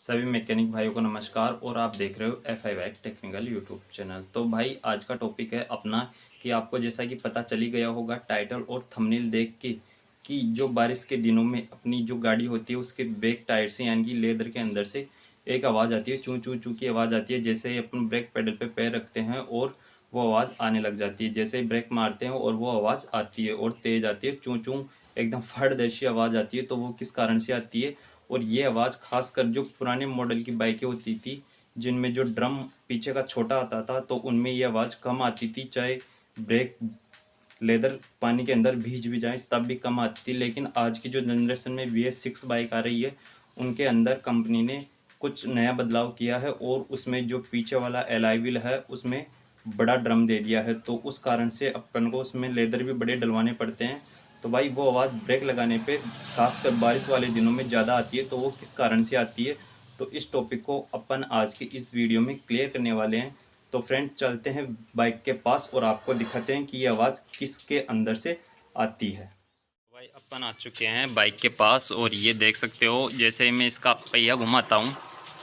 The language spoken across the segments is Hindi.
सभी मैकेनिक भाइयों को नमस्कार और आप देख रहे हो FI bike technical YouTube channel. तो भाई आज का टॉपिक है अपना कि आपको जैसा कि पता चली गया होगा टाइटल और थंबनेल देख के कि जो बारिश के दिनों में अपनी जो गाड़ी होती है उसके बैक टायर से यानी कि लेदर के अंदर से एक आवाज़ आती है, चू चू चू की आवाज़ आती है। जैसे ही अपन ब्रेक पेडल पे पैर रखते हैं और वो आवाज़ आने लग जाती है, जैसे ही ब्रेक मारते हैं और वो आवाज़ आती है और तेज़ आती है, चू चू एकदम फट जैसी आवाज़ आती है। तो वो किस कारण से आती है? और ये आवाज़ खासकर जो पुराने मॉडल की बाइकें होती थी जिनमें जो ड्रम पीछे का छोटा आता था तो उनमें ये आवाज़ कम आती थी, चाहे ब्रेक लेदर पानी के अंदर भीज भी जाए तब भी कम आती थी। लेकिन आज की जो जनरेशन में VS6 बाइक आ रही है उनके अंदर कंपनी ने कुछ नया बदलाव किया है और उसमें जो पीछे वाला एलॉय व्हील है उसमें बड़ा ड्रम दे दिया है। तो उस कारण से अपन को उसमें लेदर भी बड़े डलवाने पड़ते हैं। तो भाई वो आवाज़ ब्रेक लगाने पे खासकर बारिश वाले दिनों में ज़्यादा आती है। तो वो किस कारण से आती है, तो इस टॉपिक को अपन आज की इस वीडियो में क्लियर करने वाले हैं। तो फ्रेंड चलते हैं बाइक के पास और आपको दिखाते हैं कि ये आवाज़ किसके अंदर से आती है। भाई अपन आ चुके हैं बाइक के पास और ये देख सकते हो जैसे ही मैं इसका पहिया घुमाता हूँ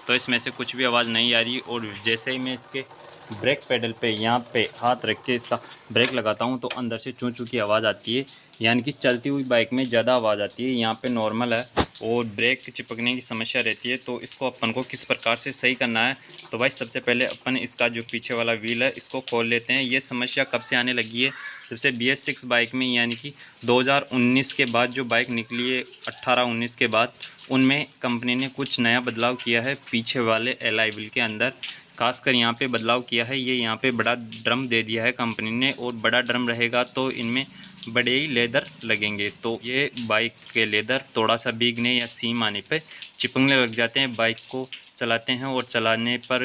तो इसमें से कुछ भी आवाज़ नहीं आ रही, और जैसे ही मैं इसके ब्रेक पेडल पे यहाँ पे हाथ रख के इसका ब्रेक लगाता हूँ तो अंदर से चूं चूं की आवाज़ आती है। यानी कि चलती हुई बाइक में ज़्यादा आवाज़ आती है, यहाँ पे नॉर्मल है और ब्रेक चिपकने की समस्या रहती है। तो इसको अपन को किस प्रकार से सही करना है, तो भाई सबसे पहले अपन इसका जो पीछे वाला व्हील है इसको खोल लेते हैं। ये समस्या कब से आने लगी है, जब से BS6 बाइक में यानी कि 2019 के बाद जो बाइक निकली है 18-19 के बाद, उनमें कंपनी ने कुछ नया बदलाव किया है पीछे वाले एलॉय व्हील के अंदर। खासकर यहाँ पे बदलाव किया है, ये यहाँ पे बड़ा ड्रम दे दिया है कंपनी ने, और बड़ा ड्रम रहेगा तो इनमें बड़े ही लेदर लगेंगे। तो ये बाइक के लेदर थोड़ा सा भीगने या सीम आने पे चिपकने लग जाते हैं। बाइक को चलाते हैं और चलाने पर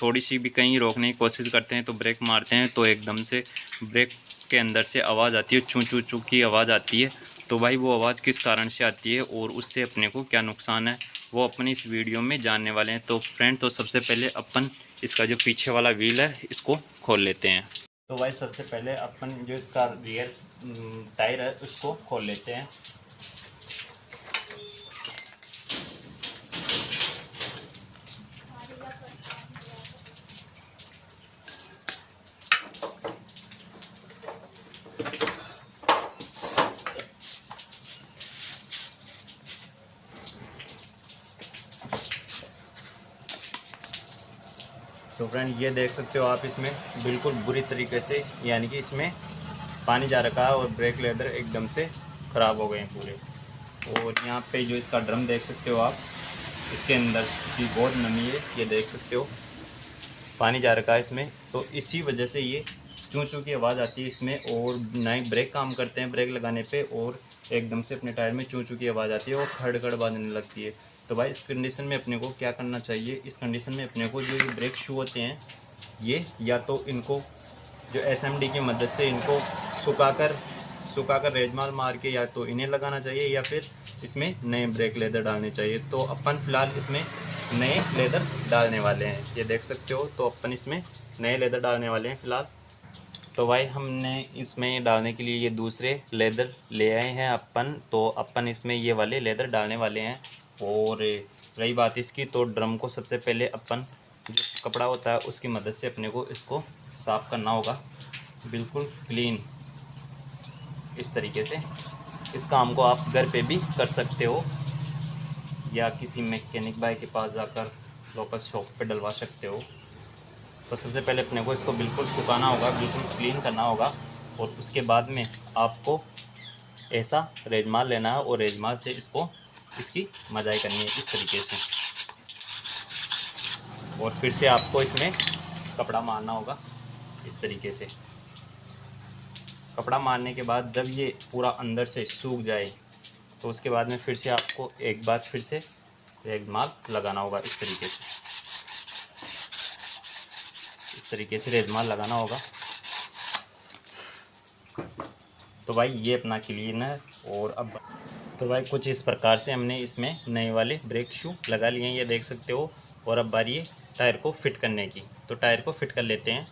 थोड़ी सी भी कहीं रोकने की कोशिश करते हैं तो ब्रेक मारते हैं तो एकदम से ब्रेक के अंदर से आवाज़ आती है, चू चू चू की आवाज़ आती है। तो भाई वो आवाज़ किस कारण से आती है और उससे अपने को क्या नुकसान है वो अपन इस वीडियो में जानने वाले हैं। तो फ्रेंड तो सबसे पहले अपन इसका जो पीछे वाला व्हील है इसको खोल लेते हैं। तो भाई सबसे पहले अपन जो इसका रियर टायर है उसको खोल लेते हैं। तो फ्रेंड ये देख सकते हो आप, इसमें बिल्कुल बुरी तरीके से यानी कि इसमें पानी जा रखा है और ब्रेक लेदर एकदम से ख़राब हो गए हैं पूरे। और यहाँ पे जो इसका ड्रम देख सकते हो आप, इसके अंदर की बहुत नमी है, ये देख सकते हो पानी जा रखा है इसमें। तो इसी वजह से ये चूं चूं की आवाज़ आती है इसमें, और ना ही ब्रेक काम करते हैं ब्रेक लगाने पे, और एकदम से अपने टायर में चूं चूं की आवाज़ आती है और खड़ खड़ बाजने लगती है। तो भाई इस कंडीशन में अपने को क्या करना चाहिए, इस कंडीशन में अपने को जो ये ब्रेक शू होते हैं ये या तो इनको जो SMD की मदद से इनको सुखाकर रेजमाल मार के या तो इन्हें लगाना चाहिए या फिर इसमें नए ब्रेक लेदर डालने चाहिए। तो अपन फ़िलहाल इसमें नए लेदर डालने वाले हैं, ये देख सकते हो। तो अपन इसमें नए लेदर डालने वाले हैं फ़िलहाल। तो भाई हमने इसमें डालने के लिए ये दूसरे लेदर ले आए हैं अपन, तो अपन इसमें ये वाले लेदर डालने वाले हैं। और रही बात इसकी, तो ड्रम को सबसे पहले अपन जो कपड़ा होता है उसकी मदद से अपने को इसको साफ़ करना होगा बिल्कुल क्लीन इस तरीके से। इस काम को आप घर पे भी कर सकते हो या किसी मैकेनिक भाई के पास जाकर लोकल शॉप पे डलवा सकते हो। तो सबसे पहले अपने को इसको बिल्कुल सुखाना होगा, बिल्कुल क्लीन करना होगा, और उसके बाद में आपको ऐसा रेजमाल लेना है और रेजमाल से इसकी मजाई करनी है इस तरीके से। और फिर से आपको इसमें कपड़ा मारना होगा इस तरीके से। कपड़ा मारने के बाद जब ये पूरा अंदर से सूख जाए तो उसके बाद में फिर से आपको एक बार फिर से रेजमाल लगाना होगा इस तरीके से। इस तरीके से रेजमाल लगाना होगा। तो भाई ये अपना क्लीन है। और अब तो भाई कुछ इस प्रकार से हमने इसमें नए वाले ब्रेक शू लगा लिए हैं, ये देख सकते हो। और अब बारी है टायर को फिट करने की, तो टायर को फिट कर लेते हैं।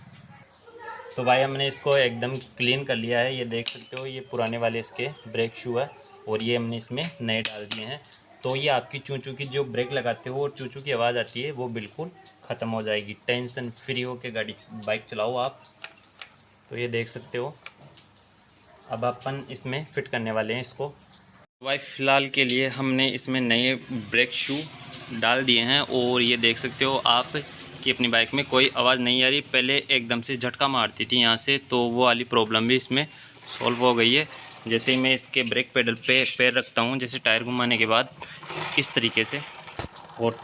तो भाई हमने इसको एकदम क्लीन कर लिया है, ये देख सकते हो। ये पुराने वाले इसके ब्रेक शू है और ये हमने इसमें नए डाल दिए हैं। तो ये आपकी चूँ चूँ की जो ब्रेक लगाते हो और चूँ चूँ की आवाज़ आती है वो बिल्कुल ख़त्म हो जाएगी। टेंशन फ्री होके बाइक चलाओ आप। तो ये देख सकते हो। अब अपन इसमें फ़िट करने वाले हैं इसको। भाई फ़िलहाल के लिए हमने इसमें नए ब्रेक शू डाल दिए हैं और ये देख सकते हो आप कि अपनी बाइक में कोई आवाज़ नहीं आ रही। पहले एकदम से झटका मारती थी यहाँ से, तो वो वाली प्रॉब्लम भी इसमें सॉल्व हो गई है। जैसे ही मैं इसके ब्रेक पेडल पे पैर रखता हूँ, जैसे टायर घुमाने के बाद इस तरीके से, और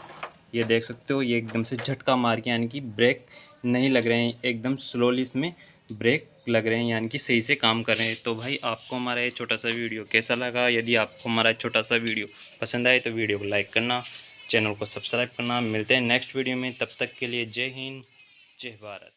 ये देख सकते हो ये एकदम से झटका मार के, यानी कि ब्रेक नहीं लग रहे हैं, एकदम स्लोली इसमें ब्रेक लग रहे हैं, यानी कि सही से काम कर रहे हैं। तो भाई आपको हमारा ये छोटा सा वीडियो कैसा लगा? यदि आपको हमारा छोटा सा वीडियो पसंद आए तो वीडियो को लाइक करना, चैनल को सब्सक्राइब करना। मिलते हैं नेक्स्ट वीडियो में, तब तक के लिए जय हिंद, जय भारत।